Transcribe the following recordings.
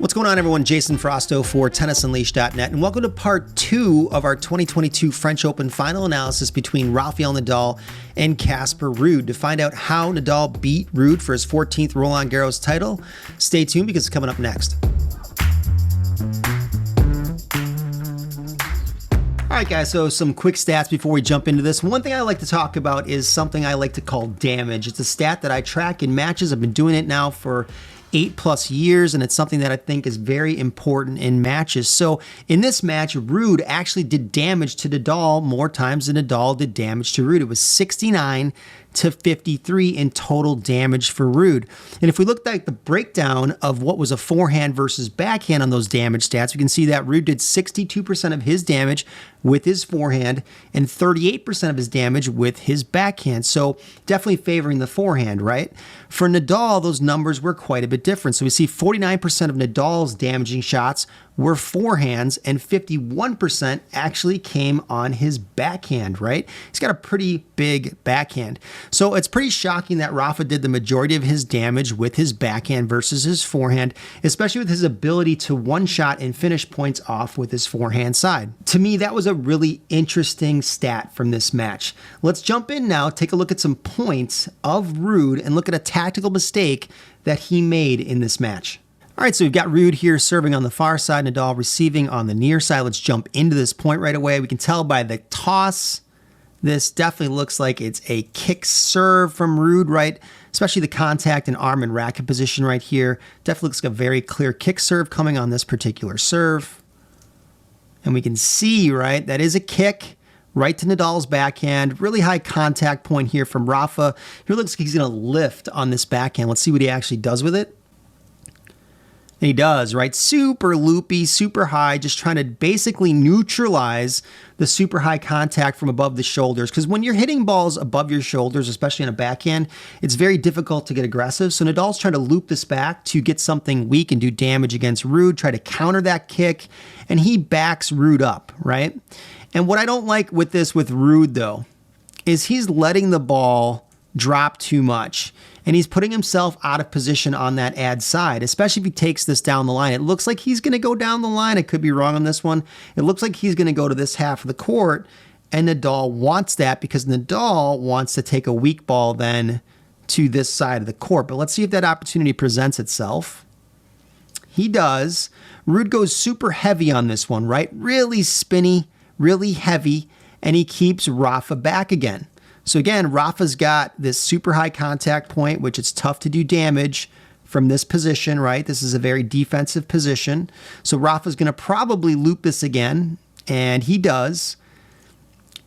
What's going on, everyone? Jason Frausto for TennisUnleashed.net, and welcome to part 2 of our 2022 French Open final analysis between Rafael Nadal and Casper Ruud. To find out how Nadal beat Ruud for his 14th Roland Garros title, stay tuned because it's coming up next. All right, guys, so some quick stats before we jump into this. One thing I like to talk about is something I like to call damage. It's a stat that I track in matches. I've been doing it now for 8+ years, and it's something that I think is very important in matches. So in this match, Ruud actually did damage to Nadal more times than Nadal did damage to Ruud. It was 69 to 53 in total damage for Ruud. And if we look at the breakdown of what was a forehand versus backhand on those damage stats, we can see that Ruud did 62% of his damage with his forehand and 38% of his damage with his backhand. So definitely favoring the forehand, right? For Nadal, those numbers were quite a bit different. So we see 49% of Nadal's damaging shots were forehands and 51% actually came on his backhand, right? He's got a pretty big backhand. So it's pretty shocking that Rafa did the majority of his damage with his backhand versus his forehand, especially with his ability to one-shot and finish points off with his forehand side. To me, that was a really interesting stat from this match. Let's jump in now, take a look at some points of Ruud and look at a tactical mistake that he made in this match. All right, so we've got Ruud here serving on the far side, Nadal receiving on the near side. Let's jump into this point right away. We can tell by the toss, this definitely looks like it's a kick serve from Ruud, right? Especially the contact and arm and racket position right here. Definitely looks like a very clear kick serve coming on this particular serve. And we can see, right, that is a kick right to Nadal's backhand. Really high contact point here from Rafa. Here looks like he's going to lift on this backhand. Let's see what he actually does with it. And he does, right? Super loopy, super high, just trying to basically neutralize the super high contact from above the shoulders. Because when you're hitting balls above your shoulders, especially in a backhand, it's very difficult to get aggressive. So Nadal's trying to loop this back to get something weak and do damage against Ruud, try to counter that kick, and he backs Ruud up, right? And what I don't like with this with Ruud, though, is he's letting the ball drop too much. And he's putting himself out of position on that ad side, especially if he takes this down the line. It looks like he's going to go down the line. I could be wrong on this one. It looks like he's going to go to this half of the court, and Nadal wants that because Nadal wants to take a weak ball then to this side of the court. But let's see if that opportunity presents itself. He does. Ruud goes super heavy on this one, right? Really spinny, really heavy, and he keeps Rafa back again. So again, Rafa's got this super high contact point, which it's tough to do damage from this position, right? This is a very defensive position. So Rafa's going to probably loop this again, and he does.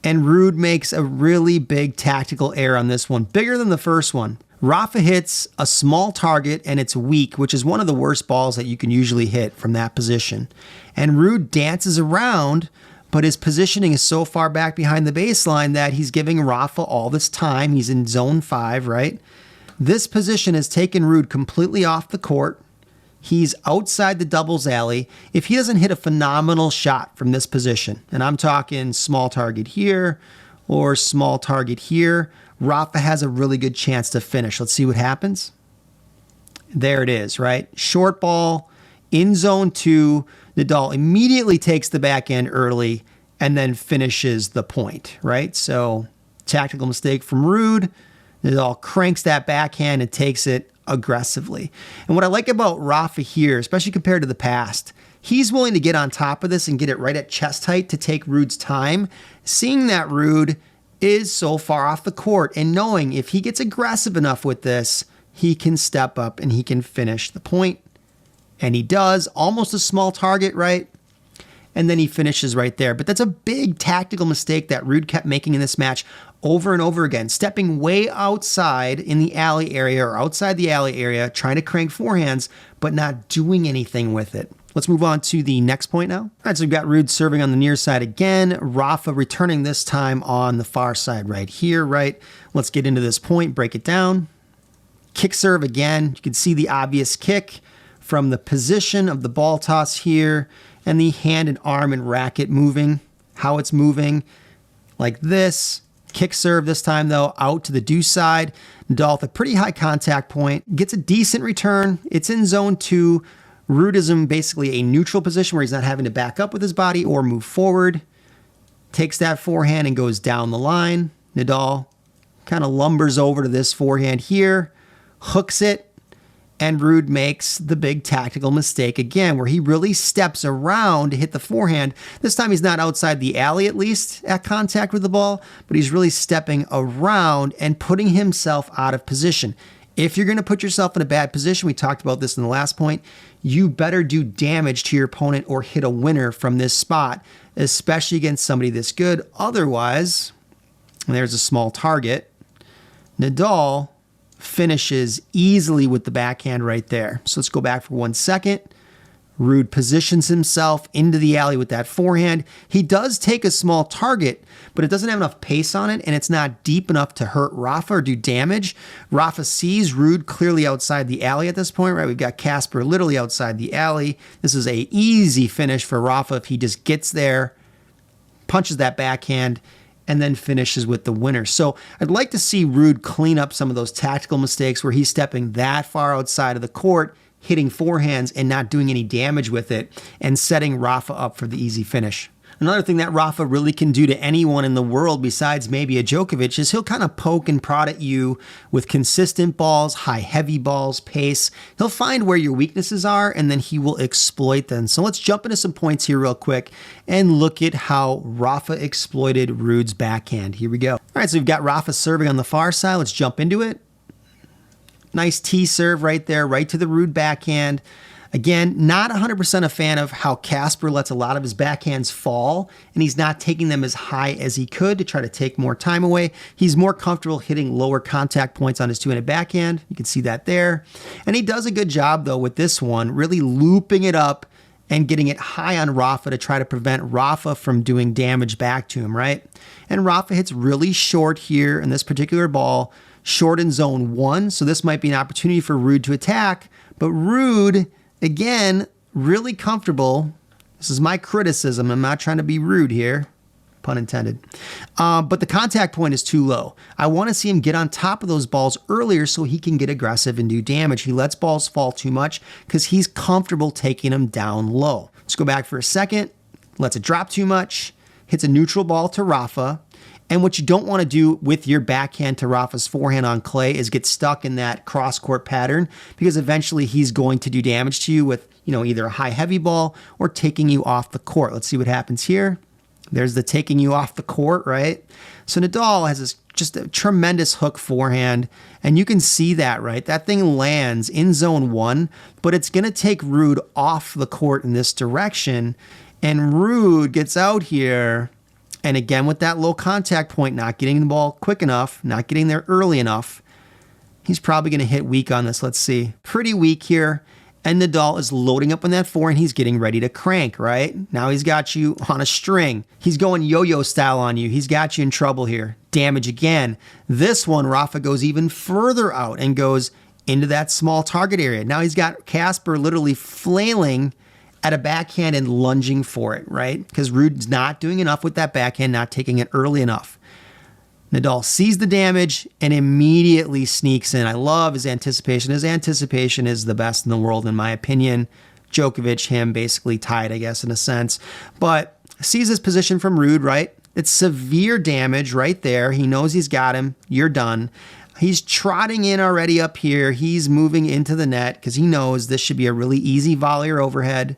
And Ruud makes a really big tactical error on this one, bigger than the first one. Rafa hits a small target, and it's weak, which is one of the worst balls that you can usually hit from that position. And Ruud dances around, but his positioning is so far back behind the baseline that he's giving Rafa all this time. He's in zone 5, right? This position has taken Ruud completely off the court. He's outside the doubles alley. If he doesn't hit a phenomenal shot from this position, and I'm talking small target here or small target here, Rafa has a really good chance to finish. Let's see what happens. There it is, right? Short ball in zone 2. Nadal immediately takes the backhand early and then finishes the point, right? So tactical mistake from Ruud. Nadal cranks that backhand and takes it aggressively. And what I like about Rafa here, especially compared to the past, he's willing to get on top of this and get it right at chest height to take Ruud's time, seeing that Ruud is so far off the court and knowing if he gets aggressive enough with this, he can step up and he can finish the point. And he does, almost a small target, right? And then he finishes right there. But that's a big tactical mistake that Ruud kept making in this match over and over again, stepping way outside in the alley area or outside the alley area, trying to crank forehands, but not doing anything with it. Let's move on to the next point now. All right, so we've got Ruud serving on the near side again. Rafa returning this time on the far side right here, right? Let's get into this point, break it down. Kick serve again. You can see the obvious kick from the position of the ball toss here and the hand and arm and racket moving, how it's moving like this. Kick serve this time, though, out to the deuce side. Nadal with a pretty high contact point. Gets a decent return. It's in zone 2. Ruud is in basically a neutral position where he's not having to back up with his body or move forward. Takes that forehand and goes down the line. Nadal kind of lumbers over to this forehand here, hooks it, and Ruud makes the big tactical mistake again, where he really steps around to hit the forehand. This time he's not outside the alley, at least, at contact with the ball, but he's really stepping around and putting himself out of position. If you're going to put yourself in a bad position, we talked about this in the last point, you better do damage to your opponent or hit a winner from this spot, especially against somebody this good. Otherwise, and there's a small target, Nadal finishes easily with the backhand right there. So let's go back for 1 second. Ruud positions himself into the alley with that forehand. He does take a small target, but it doesn't have enough pace on it, and it's not deep enough to hurt Rafa or do damage. Rafa sees Ruud clearly outside the alley at this point, right? We've got Casper literally outside the alley. This is a easy finish for Rafa if he just gets there, punches that backhand, and then finishes with the winner. So I'd like to see Ruud clean up some of those tactical mistakes where he's stepping that far outside of the court, hitting forehands and not doing any damage with it, and setting Rafa up for the easy finish. Another thing that Rafa really can do to anyone in the world besides maybe a Djokovic is he'll kind of poke and prod at you with consistent balls, high heavy balls, pace. He'll find where your weaknesses are and then he will exploit them. So let's jump into some points here real quick and look at how Rafa exploited Ruud's backhand. Here we go. All right, so we've got Rafa serving on the far side. Let's jump into it. Nice tee serve right there, right to the Ruud backhand. Again, not 100% a fan of how Casper lets a lot of his backhands fall, and he's not taking them as high as he could to try to take more time away. He's more comfortable hitting lower contact points on his two-handed backhand. You can see that there. And he does a good job, though, with this one, really looping it up and getting it high on Rafa to try to prevent Rafa from doing damage back to him, right? And Rafa hits really short here in this particular ball, short in zone 1, so this might be an opportunity for Ruud to attack, but Ruud, again, really comfortable. This is my criticism. I'm not trying to be rude here, pun intended. But the contact point is too low. I want to see him get on top of those balls earlier so he can get aggressive and do damage. He lets balls fall too much because he's comfortable taking them down low. Let's go back for a second. Lets it drop too much. Hits a neutral ball to Rafa. And what you don't want to do with your backhand to Rafa's forehand on clay is get stuck in that cross-court pattern, because eventually he's going to do damage to you with, either a high heavy ball or taking you off the court. Let's see what happens here. There's the taking you off the court, right? So Nadal has just a tremendous hook forehand, and you can see that, right? That thing lands in zone 1, but it's going to take Ruud off the court in this direction, and Ruud gets out here. And again, with that low contact point, not getting the ball quick enough, not getting there early enough, he's probably going to hit weak on this. Let's see. Pretty weak here. And Nadal is loading up on that forehand. He's getting ready to crank, right? Now he's got you on a string. He's going yo-yo style on you. He's got you in trouble here. Damage again. This one, Rafa goes even further out and goes into that small target area. Now he's got Casper literally flailing at a backhand and lunging for it, right? Because Ruud's not doing enough with that backhand, not taking it early enough. Nadal sees the damage and immediately sneaks in. I love his anticipation. His anticipation is the best in the world, in my opinion. Djokovic, him, basically tied, I guess, in a sense. But sees his position from Ruud, right? It's severe damage right there. He knows he's got him. You're done. He's trotting in already up here. He's moving into the net because he knows this should be a really easy volley or overhead.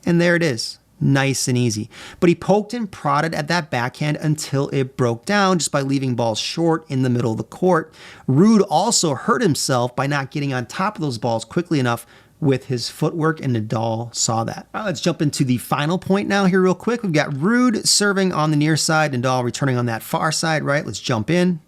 And there it is. Nice and easy. But he poked and prodded at that backhand until it broke down just by leaving balls short in the middle of the court. Ruud also hurt himself by not getting on top of those balls quickly enough with his footwork, and Nadal saw that. All right, let's jump into the final point now here real quick. We've got Ruud serving on the near side, Nadal returning on that far side, right? Let's jump in.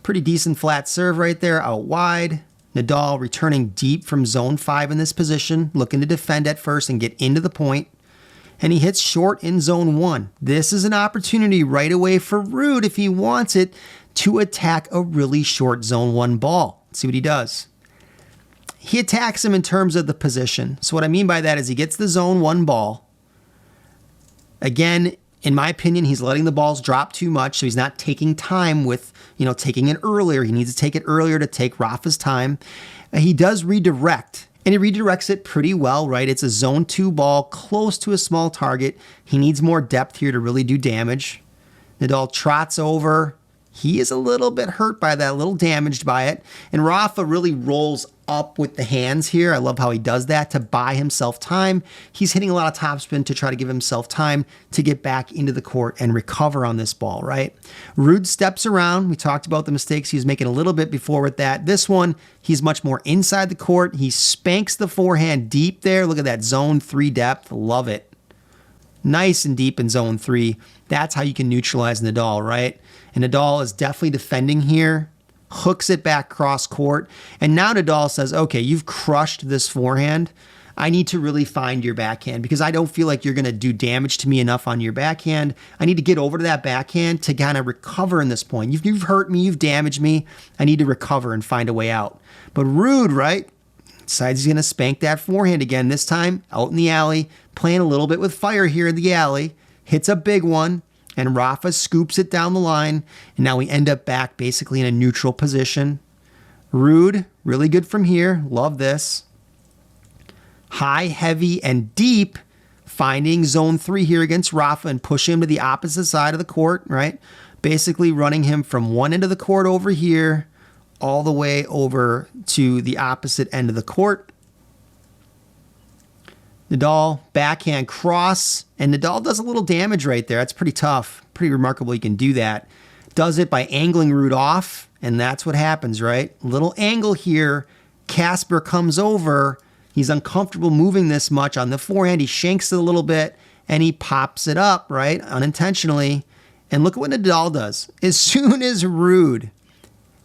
Pretty decent flat serve right there, out wide. Nadal returning deep from zone 5 in this position, looking to defend at first and get into the point. And he hits short in zone 1. This is an opportunity right away for Ruud, if he wants it, to attack a really short zone 1 ball. Let's see what he does. He attacks him in terms of the position. So what I mean by that is he gets the zone 1 ball. Again, in my opinion, he's letting the balls drop too much, so he's not taking time with, taking it earlier. He needs to take it earlier to take Rafa's time. He does redirect, And he redirects it pretty well, right? It's a zone 2 ball, close to a small target. He needs more depth here to really do damage. Nadal trots over. He is a little bit hurt by that, a little damaged by it. And Rafa really rolls up with the hands here. I love how he does that to buy himself time. He's hitting a lot of topspin to try to give himself time to get back into the court and recover on this ball, right? Ruud steps around. We talked about the mistakes he was making a little bit before with that. This one, he's much more inside the court. He spanks the forehand deep there. Look at that zone 3 depth. Love it. Nice and deep in zone 3. That's how you can neutralize Nadal, right? And Nadal is definitely defending here, hooks it back cross court. And now Nadal says, okay, you've crushed this forehand. I need to really find your backhand because I don't feel like you're going to do damage to me enough on your backhand. I need to get over to that backhand to kind of recover in this point. You've hurt me. You've damaged me. I need to recover and find a way out. But Ruud, right, decides he's going to spank that forehand again, this time out in the alley, playing a little bit with fire here in the alley. Hits a big one. And Rafa scoops it down the line, and now we end up back basically in a neutral position. Ruud, really good from here. Love this. High, heavy, and deep, finding zone 3 here against Rafa and push him to the opposite side of the court, right? Basically running him from one end of the court over here all the way over to the opposite end of the court. Nadal, backhand cross, and Nadal does a little damage right there. That's pretty tough. Pretty remarkable he can do that. Does it by angling Ruud off, and that's what happens, right? Little angle here. Casper comes over. He's uncomfortable moving this much on the forehand. He shanks it a little bit, and he pops it up, right, unintentionally. And look at what Nadal does. As soon as Ruud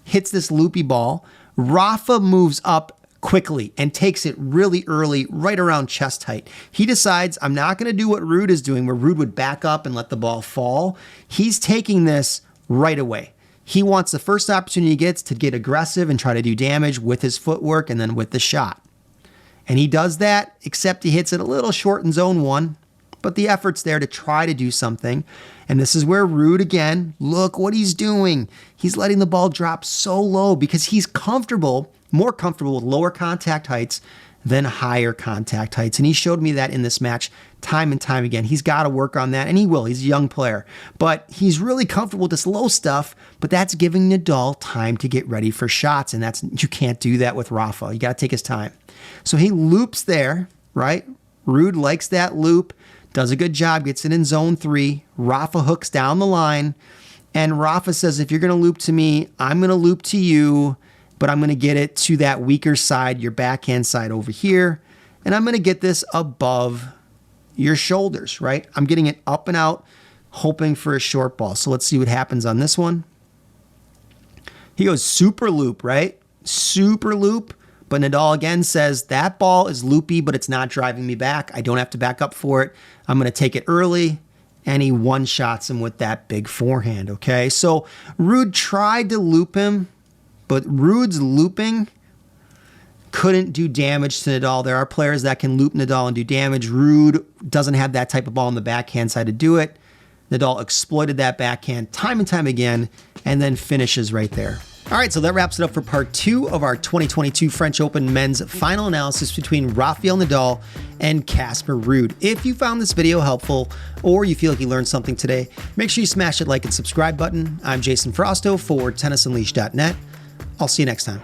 hits this loopy ball, Rafa moves up quickly and takes it really early, right around chest height. He decides, I'm not going to do what Ruud is doing, where Ruud would back up and let the ball fall. He's taking this right away. He wants the first opportunity he gets to get aggressive and try to do damage with his footwork and then with the shot. And he does that, except he hits it a little short in zone 1, but the effort's there to try to do something. And this is where Ruud, again, look what he's doing. He's letting the ball drop so low because he's more comfortable with lower contact heights than higher contact heights. And he showed me that in this match time and time again. He's got to work on that, and he will. He's a young player. But he's really comfortable with this low stuff, but that's giving Nadal time to get ready for shots, and you can't do that with Rafa. You got to take his time. So he loops there, right? Ruud likes that loop, does a good job, gets it in zone 3. Rafa hooks down the line, and Rafa says, if you're going to loop to me, I'm going to loop to you, but I'm going to get it to that weaker side, your backhand side over here, and I'm going to get this above your shoulders, right? I'm getting it up and out, hoping for a short ball. So let's see what happens on this one. He goes super loop, right? Super loop, but Nadal again says, that ball is loopy, but it's not driving me back. I don't have to back up for it. I'm going to take it early, and he one-shots him with that big forehand, okay? So Ruud tried to loop him, but Ruud's looping couldn't do damage to Nadal. There are players that can loop Nadal and do damage. Ruud doesn't have that type of ball on the backhand side to do it. Nadal exploited that backhand time and time again and then finishes right there. All right, so that wraps it up for part 2 of our 2022 French Open men's final analysis between Rafael Nadal and Casper Ruud. If you found this video helpful or you feel like you learned something today, make sure you smash that like and subscribe button. I'm Jason Frausto for tennisunleashed.net. I'll see you next time.